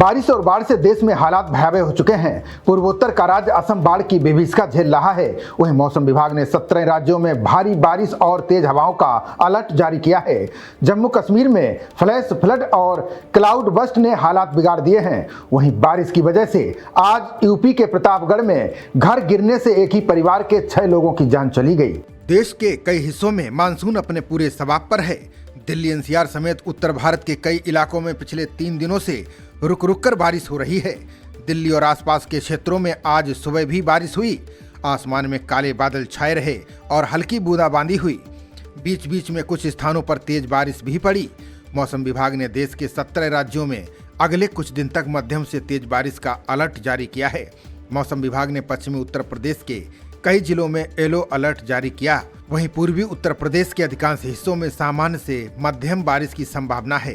बारिश और बाढ़ से देश में हालात भयावह हो चुके हैं। पूर्वोत्तर का राज्य असम बाढ़ की विभीषिका झेल रहा है। वहीं मौसम विभाग ने 17 राज्यों में भारी बारिश और तेज हवाओं का अलर्ट जारी किया है। जम्मू कश्मीर में फ्लैश फ्लड और क्लाउड बस्ट ने हालात बिगाड़ दिए हैं। वहीं बारिश की वजह से आज यूपी के प्रतापगढ़ में घर गिरने से एक ही परिवार के 6 लोगों की जान चली गई। देश के कई हिस्सों में मानसून अपने पूरे सवाब पर है। दिल्ली एनसीआर समेत उत्तर भारत के कई इलाकों में पिछले 3 दिनों से रुक रुक कर बारिश हो रही है। दिल्ली और आसपास के क्षेत्रों में आज सुबह भी बारिश हुई। आसमान में काले बादल छाए रहे और हल्की बूंदाबांदी हुई। बीच बीच में कुछ स्थानों पर तेज बारिश भी पड़ी। मौसम विभाग ने देश के 17 राज्यों में अगले कुछ दिन तक मध्यम से तेज बारिश का अलर्ट जारी किया है। मौसम विभाग ने पश्चिमी उत्तर प्रदेश के कई जिलों में येलो अलर्ट जारी किया। वहीं पूर्वी उत्तर प्रदेश के अधिकांश हिस्सों में सामान्य से मध्यम बारिश की संभावना है।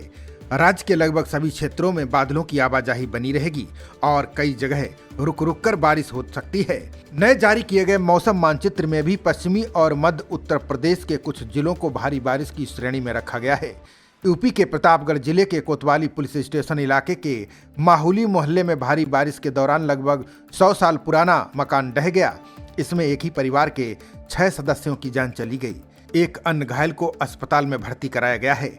राज्य के लगभग सभी क्षेत्रों में बादलों की आवाजाही बनी रहेगी और कई जगह रुक रुक कर बारिश हो सकती है। नए जारी किए गए मौसम मानचित्र में भी पश्चिमी और मध्य उत्तर प्रदेश के कुछ जिलों को भारी बारिश की श्रेणी में रखा गया है। यूपी के प्रतापगढ़ जिले के कोतवाली पुलिस स्टेशन इलाके के माहुली मोहल्ले में भारी बारिश के दौरान लगभग 100 साल पुराना मकान ढह गया। इसमें एक ही परिवार के 6 सदस्यों की जान चली गई। एक अन्य घायल को अस्पताल में भर्ती कराया गया है।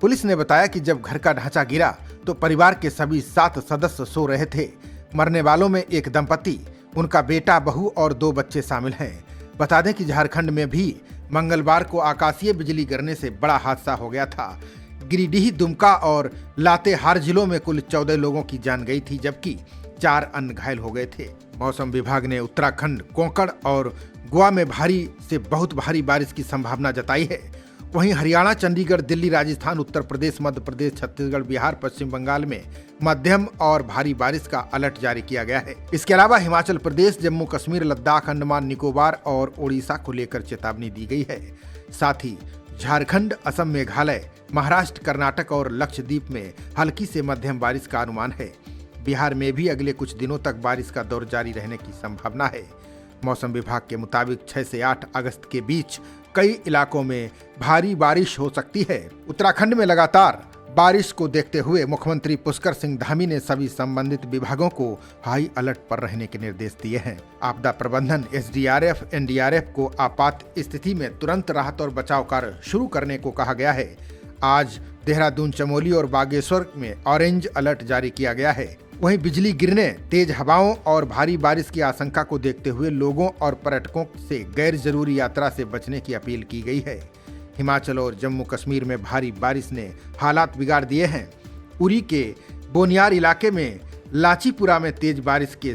पुलिस ने बताया कि जब घर का ढांचा गिरा तो परिवार के सभी 7 सदस्य सो रहे थे। मरने वालों में एक दंपति, उनका बेटा, बहू और 2 बच्चे शामिल हैं। बता दें कि झारखंड में भी मंगलवार को आकाशीय बिजली गिरने से बड़ा हादसा हो गया था। गिरिडीह, दुमका और लातेहार जिलों में कुल 14 लोगों की जान गई थी, जबकि 4 अन्य घायल हो गए थे। मौसम विभाग ने उत्तराखंड, कोंकण और गोवा में भारी से बहुत भारी बारिश की संभावना जताई है। वहीं हरियाणा, चंडीगढ़, दिल्ली, राजस्थान, उत्तर प्रदेश, मध्य प्रदेश, छत्तीसगढ़, बिहार, पश्चिम बंगाल में मध्यम और भारी बारिश का अलर्ट जारी किया गया है। इसके अलावा हिमाचल प्रदेश, जम्मू कश्मीर, लद्दाख, अंडमान निकोबार और ओडिशा को लेकर चेतावनी दी गई है। साथ ही झारखंड, असम, मेघालय, महाराष्ट्र, कर्नाटक और लक्षद्वीप में हल्की से मध्यम बारिश का अनुमान है। बिहार में भी अगले कुछ दिनों तक बारिश का दौर जारी रहने की संभावना है। मौसम विभाग के मुताबिक 6 से 8 अगस्त के बीच कई इलाकों में भारी बारिश हो सकती है। उत्तराखंड में लगातार बारिश को देखते हुए मुख्यमंत्री पुष्कर सिंह धामी ने सभी संबंधित विभागों को हाई अलर्ट पर रहने के निर्देश दिए हैं। आपदा प्रबंधन, SDRF, NDRF को आपात स्थिति में तुरंत राहत और बचाव कार्य शुरू करने को कहा गया है। आज देहरादून, चमोली और बागेश्वर में ऑरेंज अलर्ट जारी किया गया है। वहीं बिजली गिरने, तेज हवाओं और भारी बारिश की आशंका को देखते हुए लोगों और पर्यटकों से गैर जरूरी यात्रा से बचने की अपील की गई है। हिमाचल और जम्मू कश्मीर में भारी बारिश ने हालात बिगाड़ दिए हैं। उरी के बोनियार इलाके में लाचीपुरा में तेज बारिश के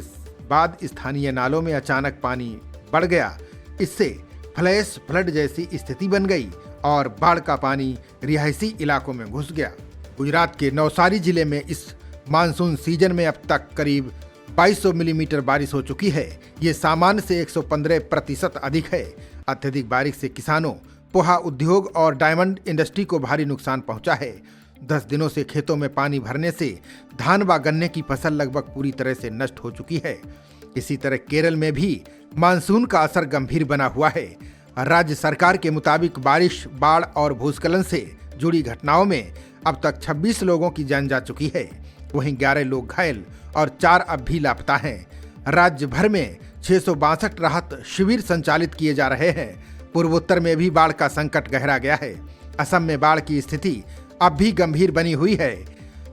बाद स्थानीय नालों में अचानक पानी बढ़ गया। इससे फ्लैश फ्लड जैसी स्थिति बन गई और बाढ़ का पानी रिहायशी इलाकों में घुस गया। गुजरात के नवसारी जिले में इस मानसून सीजन में अब तक करीब 2200 मिलीमीटर बारिश हो चुकी है। ये सामान्य से 115% अधिक है। अत्यधिक बारिश से किसानों, पोहा उद्योग और डायमंड इंडस्ट्री को भारी नुकसान पहुंचा है। 10 दिनों से खेतों में पानी भरने से धान व गन्ने की फसल लगभग पूरी तरह से नष्ट हो चुकी है। इसी तरह केरल में भी मानसून का असर गंभीर बना हुआ है। राज्य सरकार के मुताबिक बारिश, बाढ़ और भूस्खलन से जुड़ी घटनाओं में अब तक 26 लोगों की जान जा चुकी है। वहीं 11 लोग घायल और 4 अब भी लापता हैं। राज्य भर में 662 राहत शिविर संचालित किए जा रहे हैं। पूर्वोत्तर में भी बाढ़ का संकट गहरा गया है। असम में बाढ़ की स्थिति अब भी गंभीर बनी हुई है।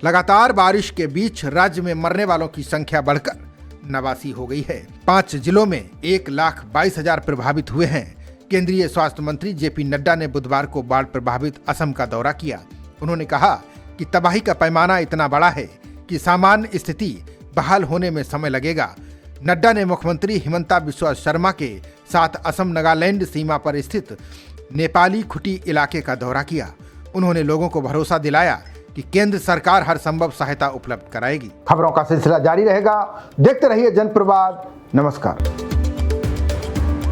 लगातार बारिश के बीच राज्य में मरने वालों की संख्या बढ़कर 89 हो गई है। 5 जिलों में 1,22,000 प्रभावित हुए हैं। केंद्रीय स्वास्थ्य मंत्री JP नड्डा ने बुधवार को बाढ़ प्रभावित असम का दौरा किया। उन्होंने कहा कि तबाही का पैमाना इतना बड़ा है कि सामान्य स्थिति बहाल होने में समय लगेगा। नड्डा ने मुख्यमंत्री हिमंता बिस्वा शर्मा के साथ असम नागालैंड सीमा पर स्थित नेपाली खुटी इलाके का दौरा किया। उन्होंने लोगों को भरोसा दिलाया कि केंद्र सरकार हर संभव सहायता उपलब्ध कराएगी। खबरों का सिलसिला जारी रहेगा। देखते रहिए जनप्रवाद। नमस्कार।